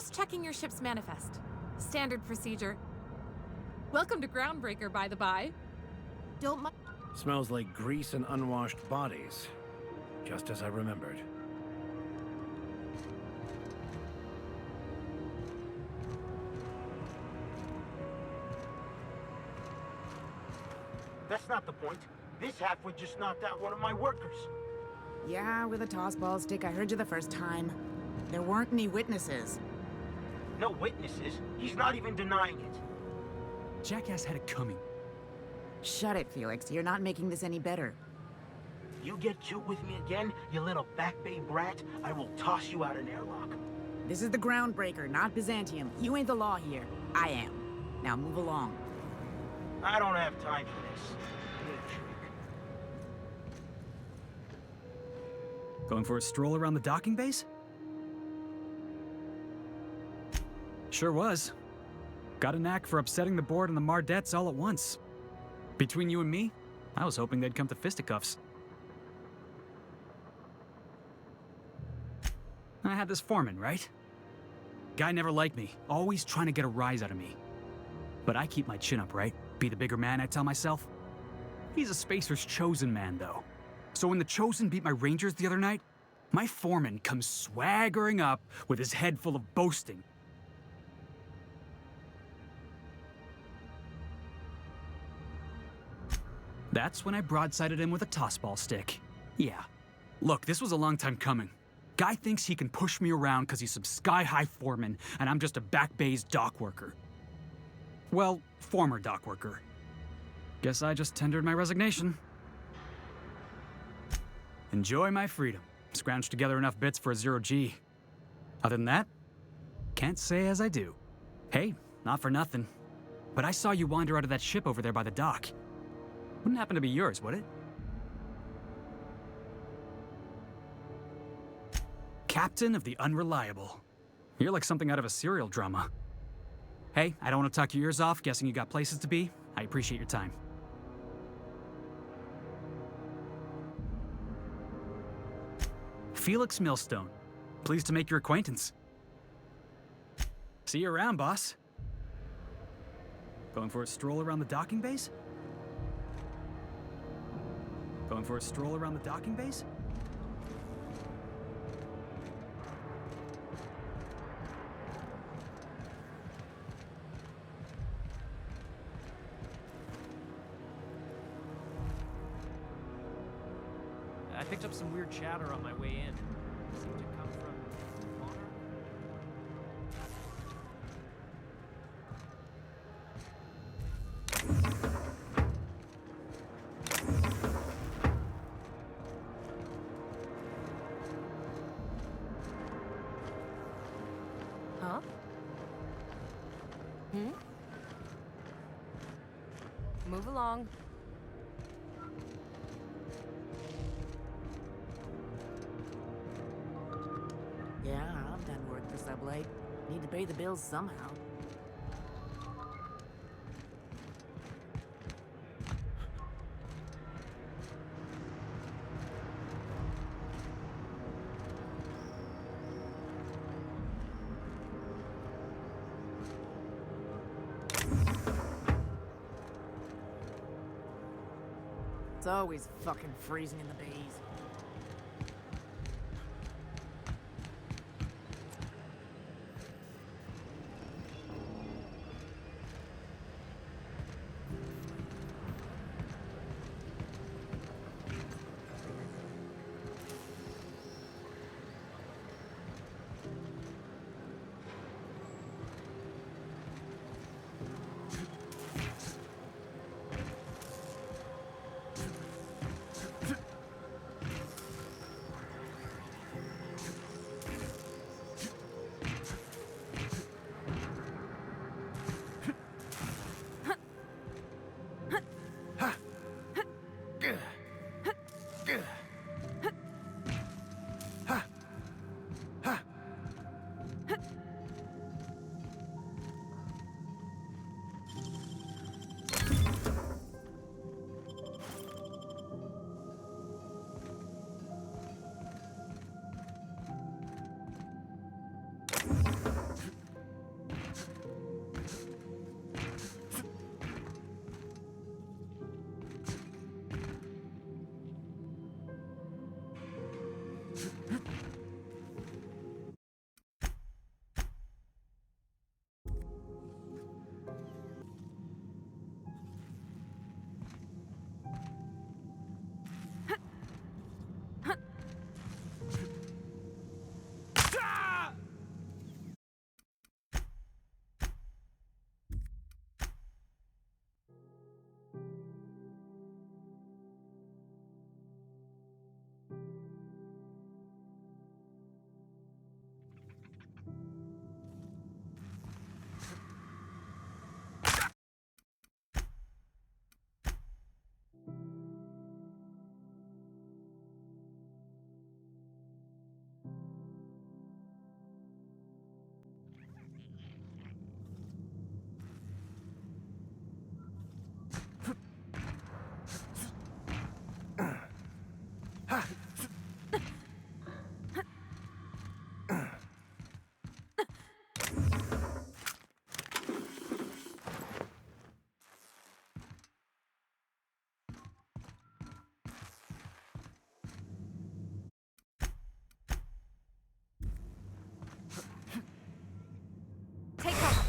Just checking your ship's manifest. Standard procedure. Welcome to Groundbreaker, by the by. Don't mind. Smells like grease and unwashed bodies. Just as I remembered. That's not the point. This halfwit just knocked out one of my workers. Yeah, with a tossball stick, I heard you the first time. There weren't any witnesses. No witnesses. He's not even denying it. Jackass had it coming. Shut it, Felix. You're not making this any better. You get cute with me again, you little back bay brat, I will toss you out an airlock. This is the Groundbreaker, not Byzantium. You ain't the law here. I am. Now move along. I don't have time for this. Little trick. Going for a stroll around the docking base? Sure was. Got a knack for upsetting the board and the Mardettes all at once. Between you and me, I was hoping they'd come to fisticuffs. I had this foreman, right? Guy never liked me, always trying to get a rise out of me. But I keep my chin up, right? Be the bigger man, I tell myself. He's a Spacer's chosen man, though. So when the Chosen beat my Rangers the other night, my foreman comes swaggering up with his head full of boasting. That's when I broadsided him with a tossball stick. Yeah. Look, this was a long time coming. Guy thinks he can push me around because he's some sky-high foreman, and I'm just a back bay's dock worker. Well, former dock worker. Guess I just tendered my resignation. Enjoy my freedom. Scrounged together enough bits for a 0G. Other than that, can't say as I do. Hey, not for nothing. But I saw you wander out of that ship over there by the dock. Wouldn't happen to be yours, would it? Captain of the Unreliable. You're like something out of a serial drama. Hey, I don't want to talk your ears off, guessing you got places to be. I appreciate your time. Felix Millstone. Pleased to make your acquaintance. See you around, boss. Going for a stroll around the docking base? Going for a stroll around the docking base? I picked up some weird chatter on my way in. It seemed to come from Monarch. Huh? Move along. Yeah, I've done work for Sublate. Need to pay the bills somehow. It's always fucking freezing in the bays. Take cover.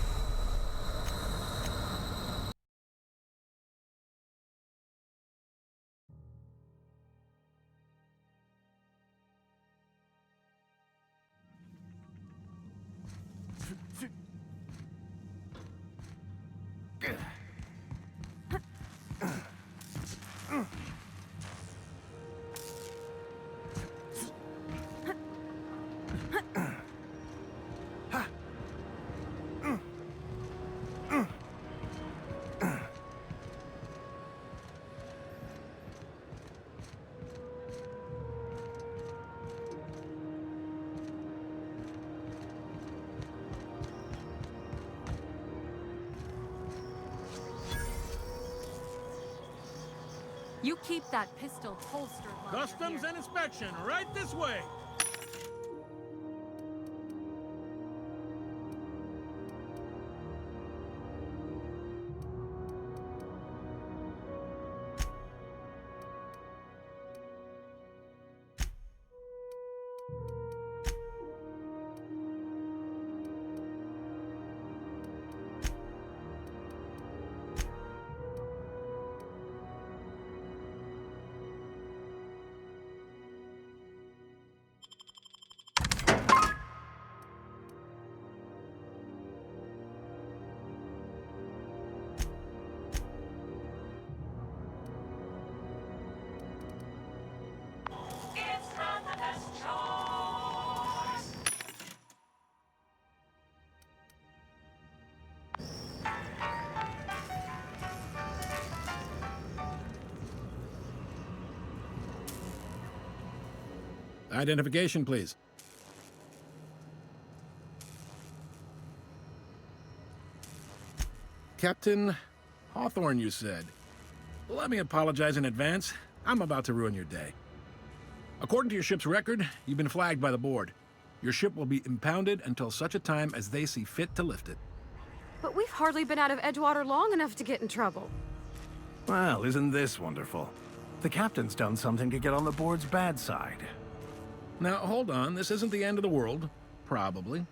You keep that pistol holstered while you're Customs here. and inspection, right this way. Identification, please. Captain Hawthorne, you said. Let me apologize in advance. I'm about to ruin your day. According to your ship's record, you've been flagged by the board. Your ship will be impounded until such a time as they see fit to lift it. But we've hardly been out of Edgewater long enough to get in trouble. Well, isn't this wonderful? The captain's done something to get on the board's bad side. Now, hold on. This isn't the end of the world. Probably.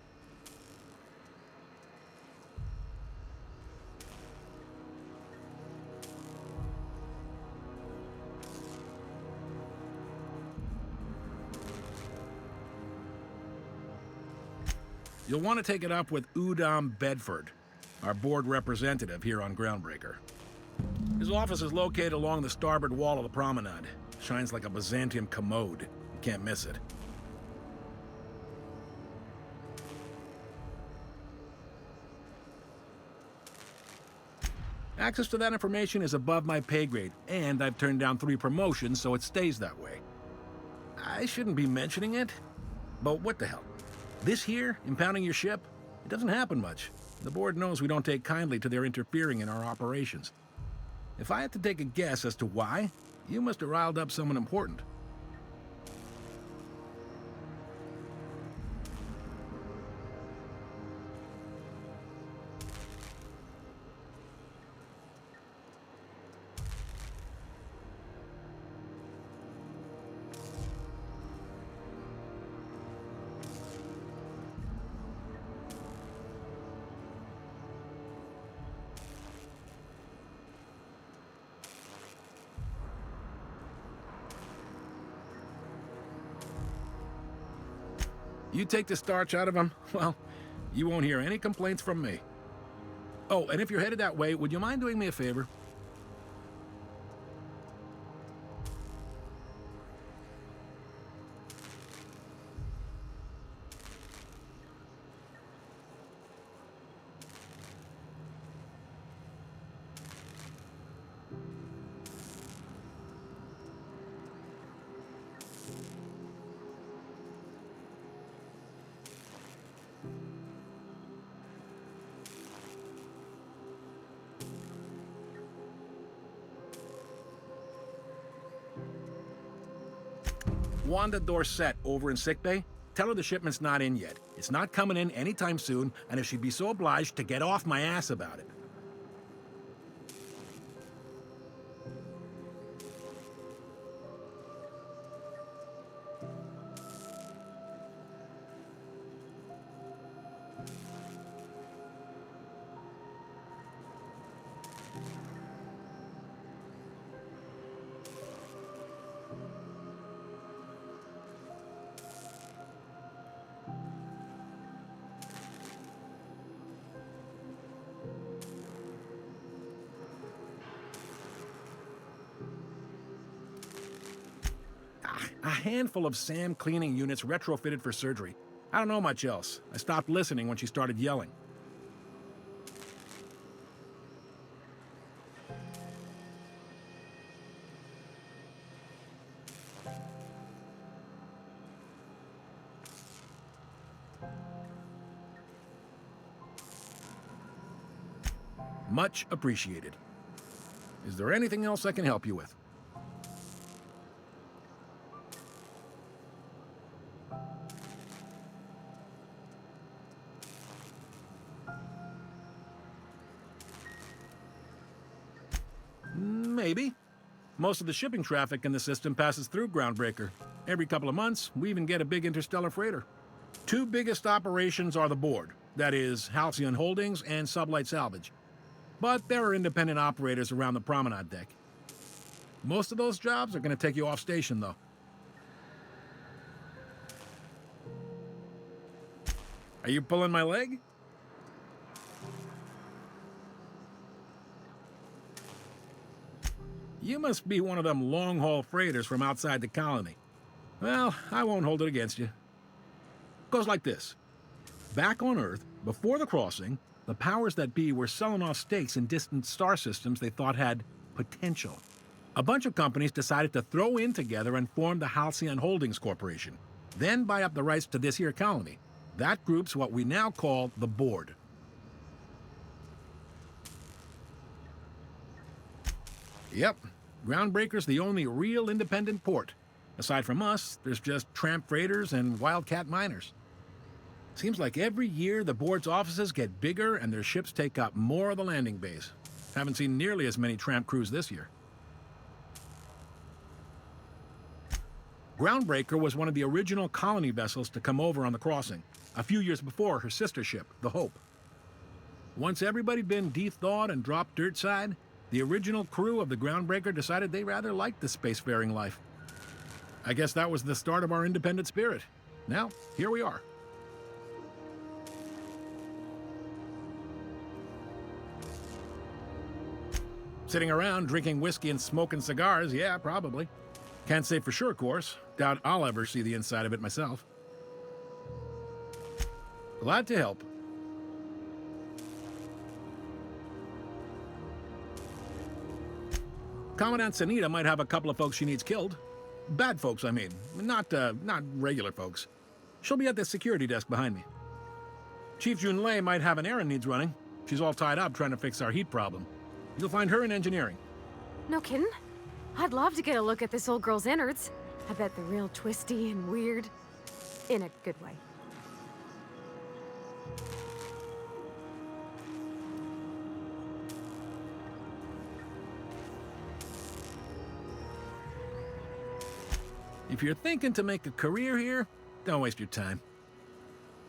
You'll want to take it up with Udom Bedford, our board representative here on Groundbreaker. His office is located along the starboard wall of the promenade. Shines like a Byzantium commode. You can't miss it. Access to that information is above my pay grade, and I've turned down 3 promotions, so it stays that way. I shouldn't be mentioning it, but what the hell? This here, impounding your ship, it doesn't happen much. The board knows we don't take kindly to their interfering in our operations. If I had to take a guess as to why, you must have riled up someone important. You take the starch out of them, well, you won't hear any complaints from me. Oh, and if you're headed that way, would you mind doing me a favor? Wanda Dorset over in sickbay? Tell her the shipment's not in yet. It's not coming in anytime soon, and if she'd be so obliged to get off my ass about it. A handful of SAM cleaning units retrofitted for surgery. I don't know much else. I stopped listening when she started yelling. Much appreciated. Is there anything else I can help you with? Maybe. Most of the shipping traffic in the system passes through Groundbreaker. Every couple of months, we even get a big interstellar freighter. Two biggest operations are the board, that is, Halcyon Holdings and Sublight Salvage. But there are independent operators around the promenade deck. Most of those jobs are going to take you off station, though. Are you pulling my leg? You must be one of them long-haul freighters from outside the colony. Well, I won't hold it against you. Goes like this. Back on Earth, before the crossing, the powers that be were selling off stakes in distant star systems they thought had potential. A bunch of companies decided to throw in together and form the Halcyon Holdings Corporation, then buy up the rights to this here colony. That group's what we now call the Board. Yep. Groundbreaker's the only real independent port. Aside from us, there's just tramp freighters and wildcat miners. Seems like every year the board's offices get bigger and their ships take up more of the landing bays. Haven't seen nearly as many tramp crews this year. Groundbreaker was one of the original colony vessels to come over on the crossing, a few years before her sister ship, the Hope. Once everybody'd been de-thawed and dropped dirt side, the original crew of the Groundbreaker decided they rather liked the spacefaring life. I guess that was the start of our independent spirit. Now, here we are. Sitting around drinking whiskey and smoking cigars, yeah, probably. Can't say for sure, of course. Doubt I'll ever see the inside of it myself. Glad to help. Commandant Sanita might have a couple of folks she needs killed. Bad folks, I mean. Not regular folks. She'll be at the security desk behind me. Chief Junlei might have an errand needs running. She's all tied up trying to fix our heat problem. You'll find her in engineering. No kidding? I'd love to get a look at this old girl's innards. I bet they're real twisty and weird. In a good way. If you're thinking to make a career here, don't waste your time.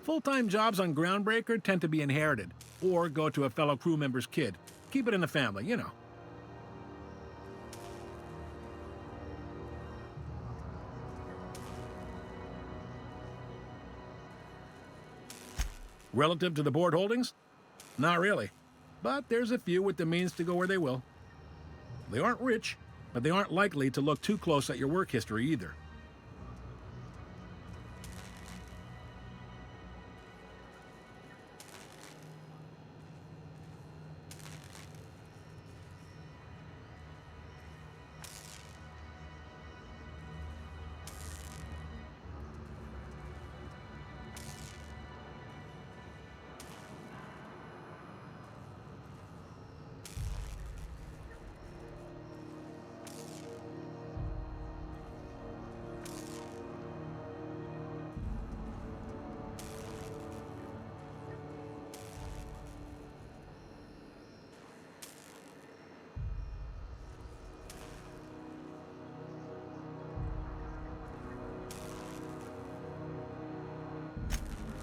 Full-time jobs on Groundbreaker tend to be inherited, or go to a fellow crew member's kid. Keep it in the family, you know. Relative to the board holdings? Not really. But there's a few with the means to go where they will. They aren't rich, but they aren't likely to look too close at your work history either.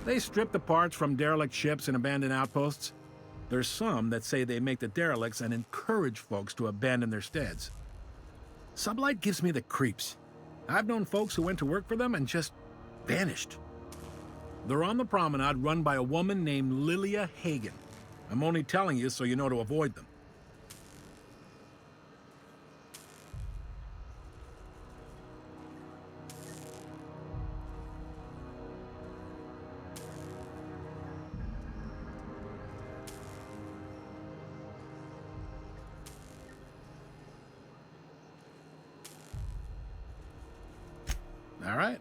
They strip the parts from derelict ships and abandoned outposts. There's some that say they make the derelicts and encourage folks to abandon their steads. Sublight gives me the creeps. I've known folks who went to work for them and just vanished. They're on the promenade run by a woman named Lilia Hagen. I'm only telling you so you know to avoid them. All right.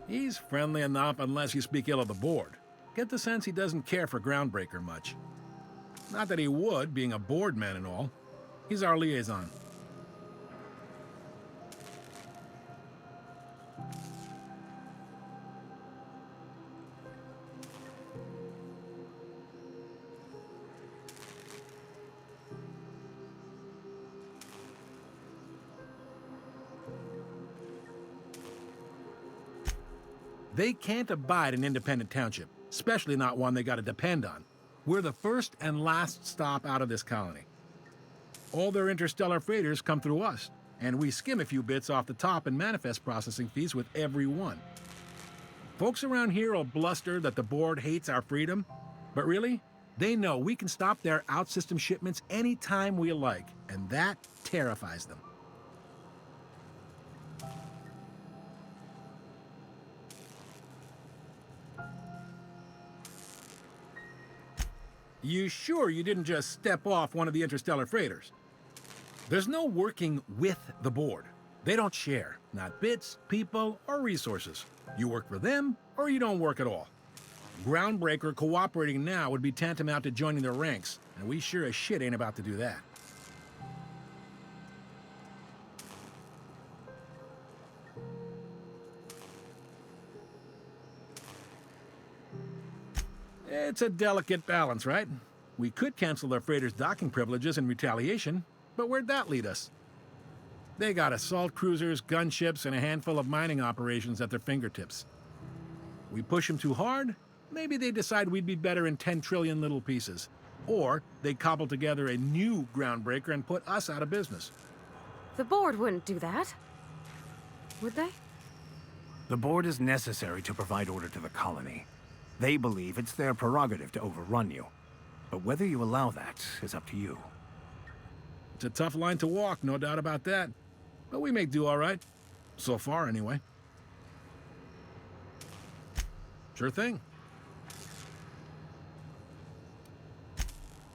He's friendly enough unless you speak ill of the board. Get the sense he doesn't care for Groundbreaker much. Not that he would, being a board man and all. He's our liaison. They can't abide an independent township, especially not one they gotta depend on. We're the first and last stop out of this colony. All their interstellar freighters come through us, and we skim a few bits off the top in manifest processing fees with every one. Folks around here will bluster that the board hates our freedom, but really, they know we can stop their out-system shipments anytime we like, and that terrifies them. You sure you didn't just step off one of the interstellar freighters? There's no working with the board. They don't share, not bits, people, or resources. You work for them, or you don't work at all. Groundbreaker cooperating now would be tantamount to joining their ranks, and we sure as shit ain't about to do that. It's a delicate balance, right? We could cancel their freighters' docking privileges in retaliation, but where'd that lead us? They got assault cruisers, gunships, and a handful of mining operations at their fingertips. We push them too hard, maybe they decide we'd be better in 10 trillion little pieces. Or they cobble together a new groundbreaker and put us out of business. The board wouldn't do that. Would they? The board is necessary to provide order to the colony. They believe it's their prerogative to overrun you. But whether you allow that is up to you. It's a tough line to walk, no doubt about that. But we make do all right. So far, anyway. Sure thing.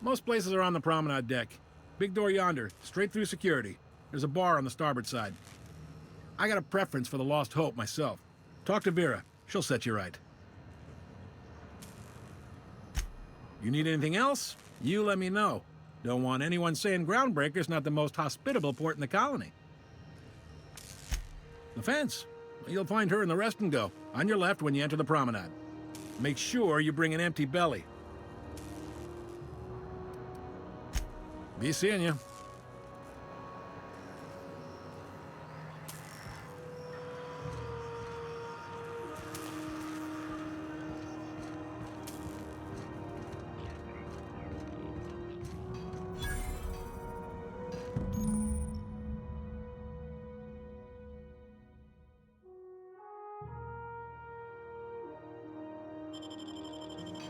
Most places are on the promenade deck. Big door yonder, straight through security. There's a bar on the starboard side. I got a preference for the Lost Hope myself. Talk to Vera. She'll set you right. You need anything else? You let me know. Don't want anyone saying Groundbreaker's not the most hospitable port in the colony. The fence. You'll find her in the rest and go, on your left when you enter the promenade. Make sure you bring an empty belly. Be seeing you.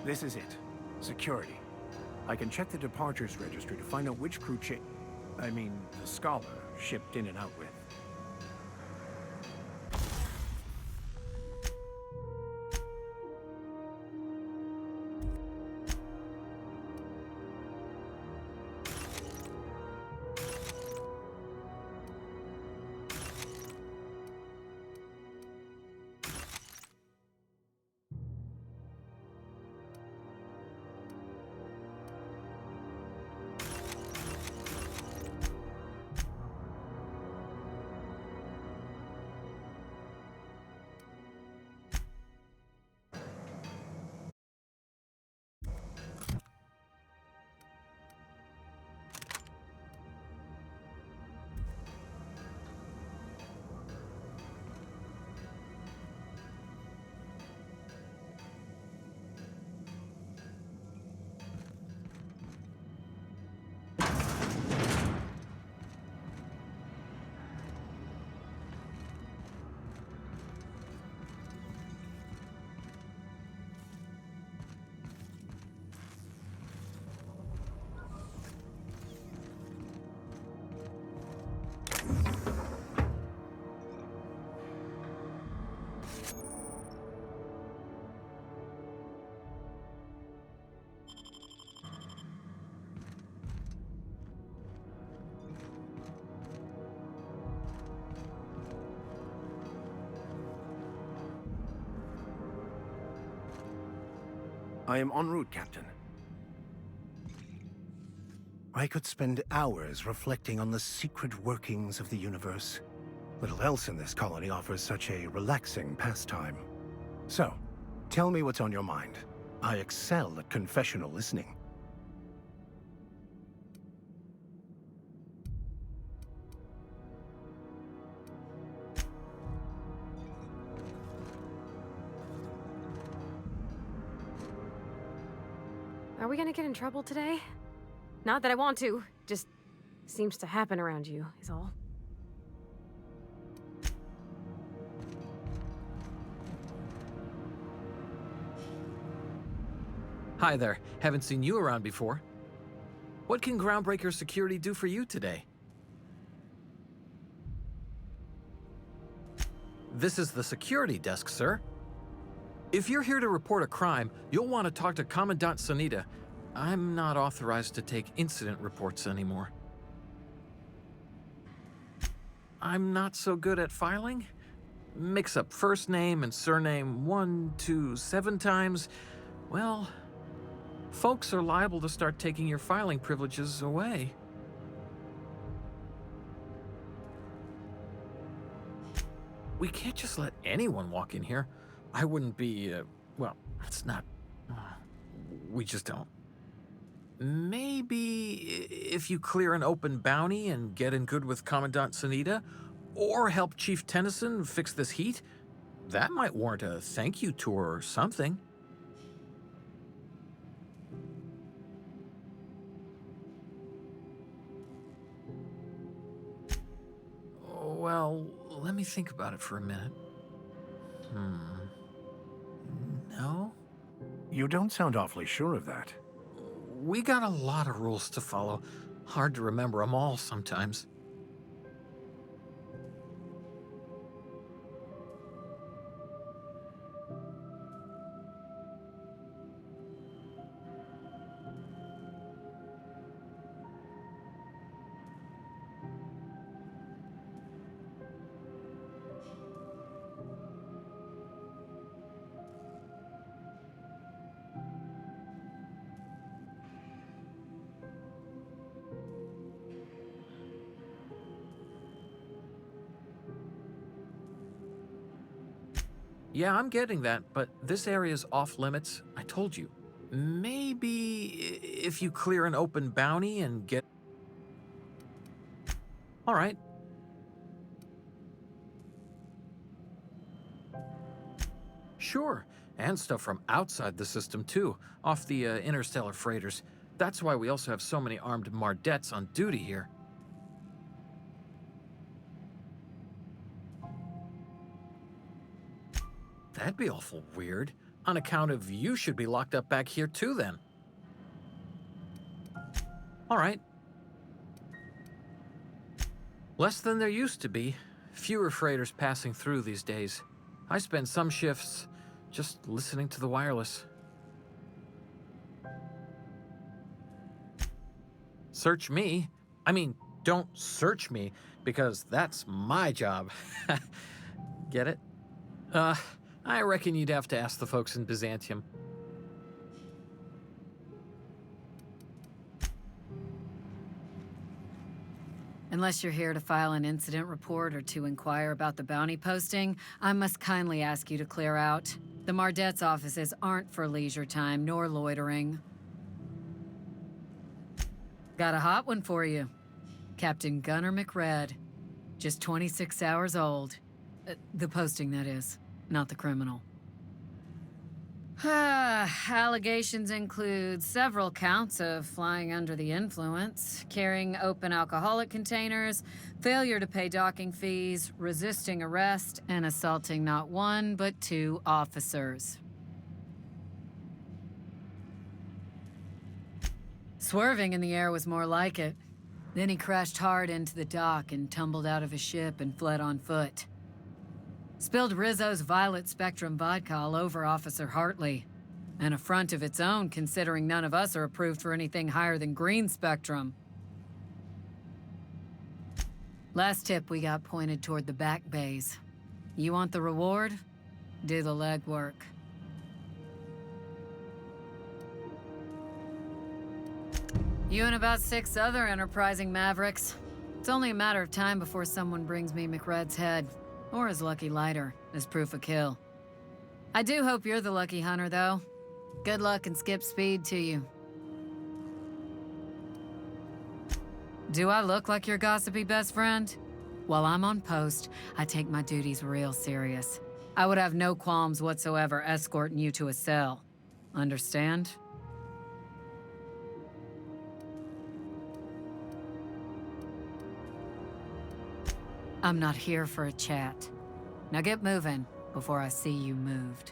This is it. Security. I can check the departures registry to find out which crew the Scholar shipped in and out with. I am en route, Captain. I could spend hours reflecting on the secret workings of the universe. Little else in this colony offers such a relaxing pastime. So, tell me what's on your mind. I excel at confessional listening. Are we gonna get in trouble today? Not that I want to, just seems to happen around you, is all. Hi there. Haven't seen you around before. What can Groundbreaker Security do for you today? This is the security desk, sir. If you're here to report a crime, you'll want to talk to Commandant Sanita. I'm not authorized to take incident reports anymore. I'm not so good at filing. Mix up first name and surname 1, 2, 7 times. Well, folks are liable to start taking your filing privileges away. We can't just let anyone walk in here. I wouldn't be, well, that's not... we just don't. Maybe if you clear an open bounty and get in good with Commandant Sunita, or help Chief Tennyson fix this heat, that might warrant a thank you tour or something. Well, let me think about it for a minute. No? You don't sound awfully sure of that. We got a lot of rules to follow. Hard to remember them all sometimes. Yeah, I'm getting that, but this area's off limits. I told you. Maybe if you clear an open bounty and get... All right. Sure, and stuff from outside the system too, off the interstellar freighters. That's why we also have so many armed Mardettes on duty here. That'd be awful weird. On account of you should be locked up back here too then. All right. Less than there used to be. Fewer freighters passing through these days. I spend some shifts just listening to the wireless. Search me? I mean, don't search me, because that's my job. Get it? I reckon you'd have to ask the folks in Byzantium. Unless you're here to file an incident report or to inquire about the bounty posting, I must kindly ask you to clear out. The Mardet's offices aren't for leisure time nor loitering. Got a hot one for you. Captain Gunnar McRed. Just 26 hours old. The posting, that is, not the criminal. Allegations include several counts of flying under the influence, carrying open alcoholic containers, failure to pay docking fees, resisting arrest, and assaulting not one but two officers. Swerving in the air was more like it. Then he crashed hard into the dock and tumbled out of his ship and fled on foot. Spilled Rizzo's Violet Spectrum vodka all over Officer Hartley. An affront of its own, considering none of us are approved for anything higher than green spectrum. Last tip we got pointed toward the back bays. You want the reward? Do the legwork. You and about 6 other enterprising mavericks. It's only a matter of time before someone brings me McRed's head. Or his lucky lighter, as proof of kill. I do hope you're the lucky hunter, though. Good luck and skip speed to you. Do I look like your gossipy best friend? While I'm on post, I take my duties real serious. I would have no qualms whatsoever escorting you to a cell. Understand? I'm not here for a chat. Now get moving before I see you moved.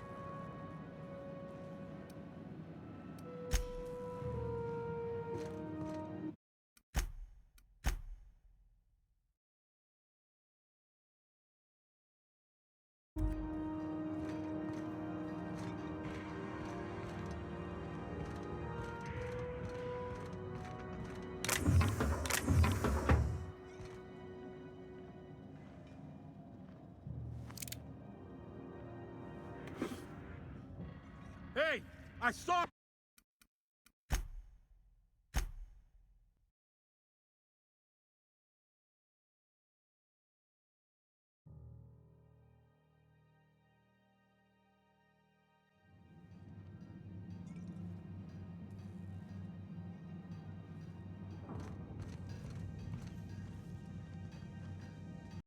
Hey, I saw